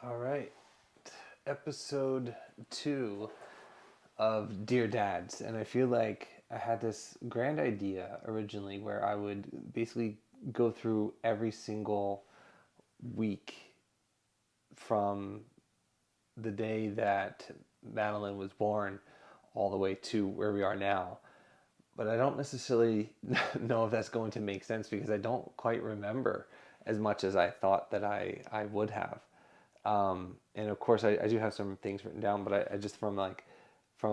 All right. Episode 2 of Dear Dads. And I feel like I had this grand idea originally where I would basically go through every single week from the day that Madeline was born all the way to where we are now. But I don't necessarily know if that's going to make sense because I don't quite remember as much as I thought that I would have. And of course, I do have some things written down, but I just from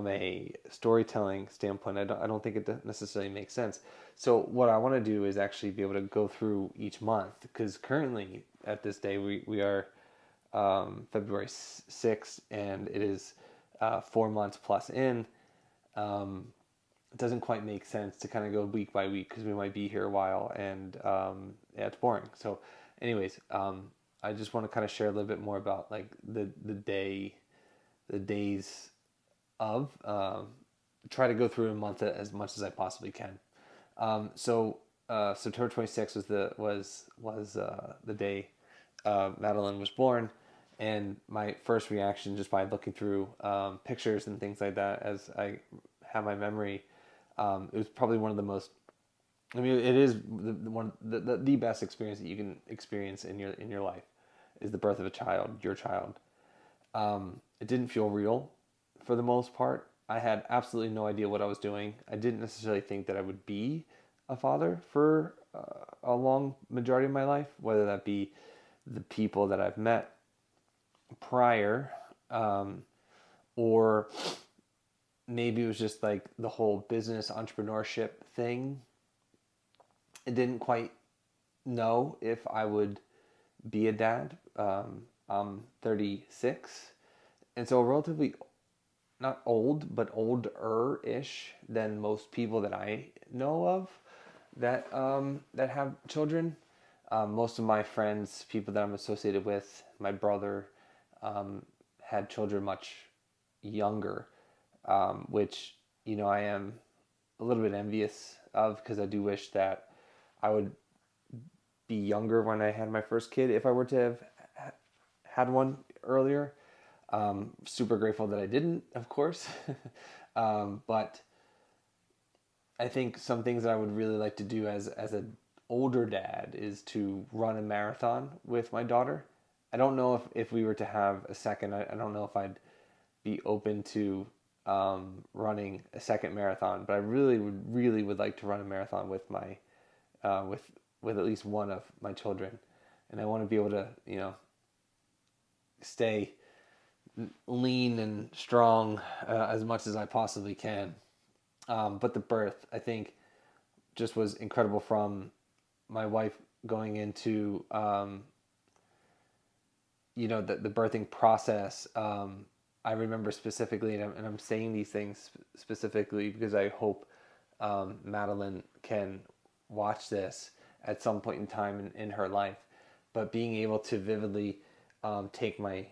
a storytelling standpoint, I don't think it necessarily makes sense. So what I want to do is actually be able to go through each month because currently at this day we are February 6th and it is 4 months plus in. It doesn't quite make sense to kind of go week by week because we might be here a while and yeah, it's boring. So, anyways, I just want to kind of share a little bit more about like the days of try to go through a month as much as I possibly can. September 26th was the day Madeline was born, and my first reaction just by looking through pictures and things like that as I have my memory, it was probably one of the most. I mean, it is the best experience that you can experience in your life is the birth of a child, your child. It didn't feel real for the most part. I had absolutely no idea what I was doing. I didn't necessarily think that I would be a father for a long majority of my life, whether that be the people that I've met prior, or maybe it was just like the whole business entrepreneurship thing. I didn't quite know if I would be a dad. I'm 36, and so relatively not old, but older-ish than most people that I know of that have children. Most of my friends, people that I'm associated with, my brother, had children much younger, which I am a little bit envious of because I do wish that I would be younger when I had my first kid if I were to have had one earlier. Super grateful that I didn't, of course. But I think some things that I would really like to do as an older dad is to run a marathon with my daughter. I don't know if we were to have a second, I don't know if I'd be open to running a second marathon, but I really would like to run a marathon with my with at least one of my children, and I want to be able to stay lean and strong as much as I possibly can. But the birth, I think, just was incredible from my wife going into the birthing process. I remember specifically, and I'm saying these things specifically because I hope Madeline can watch this at some point in time in her life. But being able to vividly take my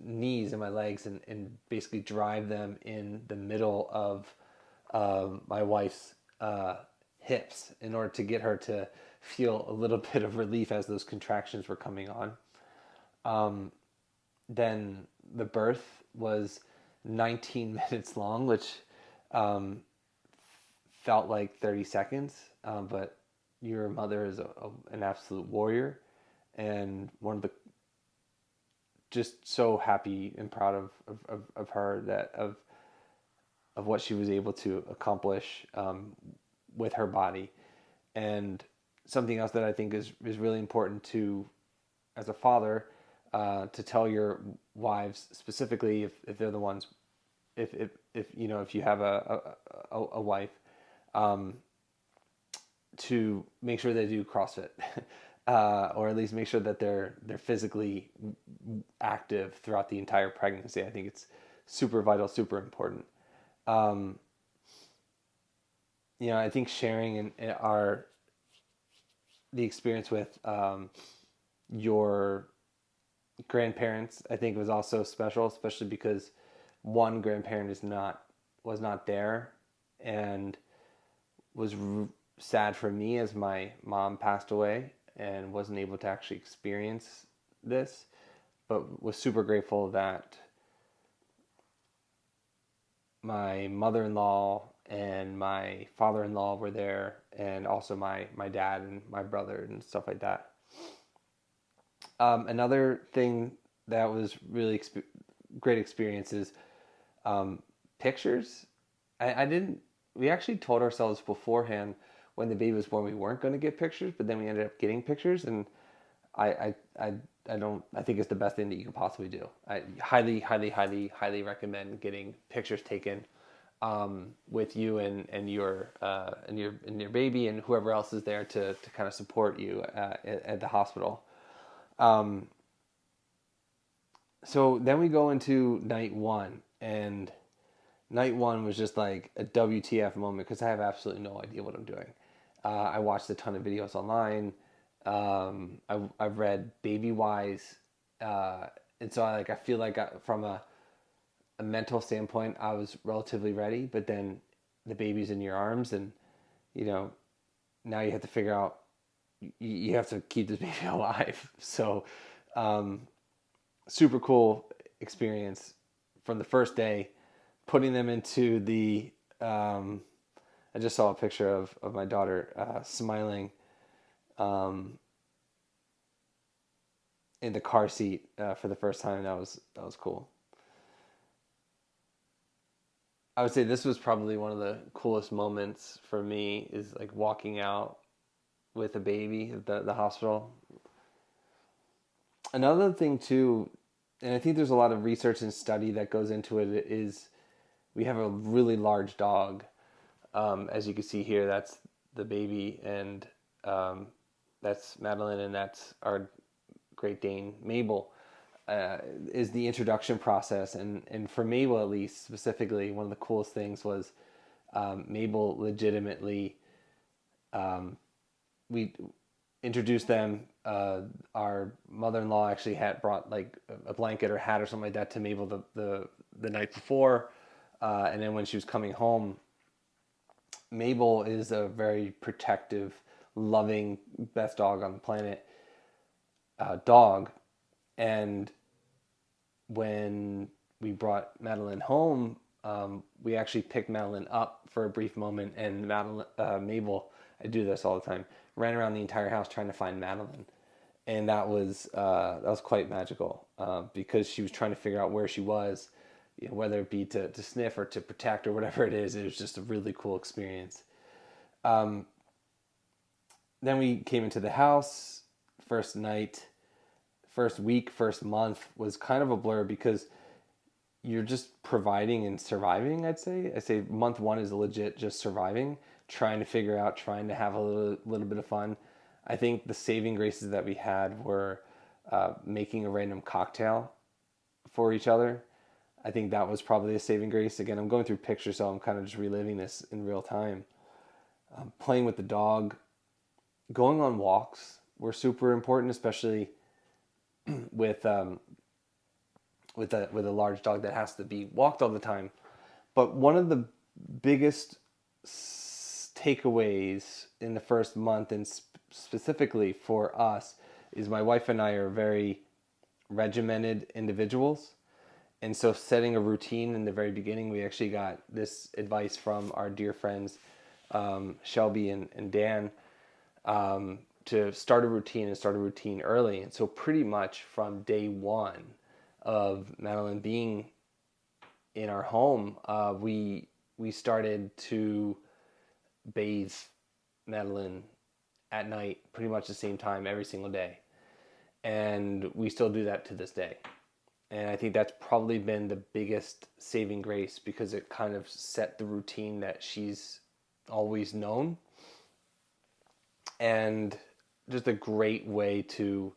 knees and my legs and basically drive them in the middle of my wife's hips in order to get her to feel a little bit of relief as those contractions were coming on. Then the birth was 19 minutes long, which felt like 30 seconds, but your mother is an absolute warrior and one of the just so happy and proud of her that of what she was able to accomplish with her body. And something else that I think is really important to as a father to tell your wives specifically if they're the ones if you have a wife, to make sure they do CrossFit, or at least make sure that they're physically active throughout the entire pregnancy. I think it's super vital, super important. Um, I think sharing in our the experience with your grandparents, I think was also special, especially because one grandparent was not there, and was sad for me as my mom passed away and wasn't able to actually experience this. but was super grateful that my mother-in-law and my father-in-law were there, and also my dad and my brother and stuff like that. Another thing that was really great experience is pictures. I didn't. We actually told ourselves beforehand when the baby was born we weren't going to get pictures, but then we ended up getting pictures, and I I I, I don't. I think it's the best thing that you can possibly do. I highly, highly, highly, highly recommend getting pictures taken with you and your baby and whoever else is there to kind of support you at the hospital. Um, so then we go into night one, and night one was just like a WTF moment because I have absolutely no idea what I'm doing. I watched a ton of videos online. I've read Baby Wise, and so I feel like from a mental standpoint, I was relatively ready. But then the baby's in your arms, and you know now you have to figure out you have to keep this baby alive. So um, super cool experience from the first day, putting them into the. I just saw a picture of my daughter smiling um, in the car seat for the first time. That was cool. I would say this was probably one of the coolest moments for me is like walking out with a baby at the hospital. Another thing too, and I think there's a lot of research and study that goes into it, is we have a really large dog. As you can see here, that's the baby, and that's Madeline, and that's our Great Dane, Mabel. Is the introduction process, and for Mabel at least specifically, one of the coolest things was Mabel legitimately we introduced them. Our mother-in-law actually had brought like a blanket or hat or something like that to Mabel the night before, and then when she was coming home, Mabel is a very protective, loving, best dog on the planet dog, and when we brought Madeline home, we actually picked Madeline up for a brief moment, and Mabel, I do this all the time, ran around the entire house trying to find Madeline, and that was quite magical because she was trying to figure out where she was, whether it be to sniff or to protect or whatever it is. It was just a really cool experience. Then we came into the house. First night, first week, first month was kind of a blur because you're just providing and surviving. I say month one is legit just surviving, trying to figure out, trying to have a little bit of fun. I think the saving graces that we had were making a random cocktail for each other. I think that was probably a saving grace. Again, I'm going through pictures, so I'm kind of just reliving this in real time. Playing with the dog, going on walks were super important, especially with with a large dog that has to be walked all the time. But one of the biggest takeaways in the first month, and specifically for us, is my wife and I are very regimented individuals. And so setting a routine in the very beginning, we actually got this advice from our dear friends, Shelby and Dan, to start a routine and start a routine early. And so pretty much from day one of Madeline being in our home, we started to bathe Madeline at night pretty much the same time every single day. And we still do that to this day. And I think that's probably been the biggest saving grace because it kind of set the routine that she's always known. And just a great way to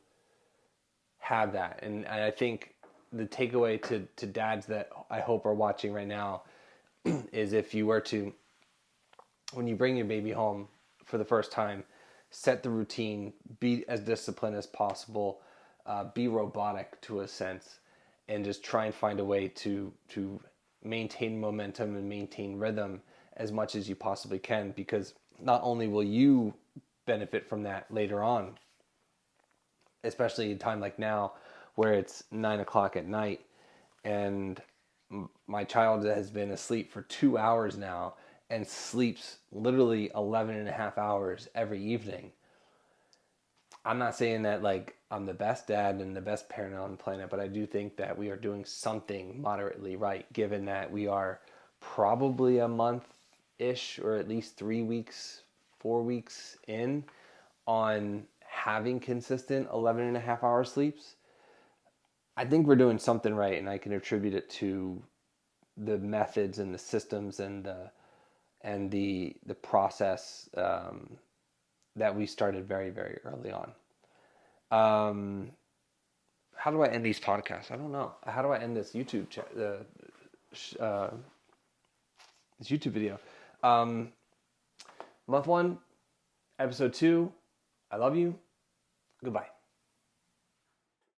have that. And I think the takeaway to dads that I hope are watching right now is if you were to, when you bring your baby home for the first time, set the routine, be as disciplined as possible, be robotic to a sense, and just try and find a way to maintain momentum and maintain rhythm as much as you possibly can, because not only will you benefit from that later on, especially in a time like now where it's 9 o'clock at night and my child has been asleep for 2 hours now and sleeps literally 11 and a half hours every evening. I'm not saying that like I'm the best dad and the best parent on the planet, but I do think that we are doing something moderately right, given that we are probably a month-ish or at least 3 weeks, 4 weeks in on having consistent 11 and a half hour sleeps. I think we're doing something right, and I can attribute it to the methods and the systems and the process that we started very, very early on. How do I end these podcasts? I don't know. How do I end this this YouTube video? Month 1, episode 2. I love you. Goodbye.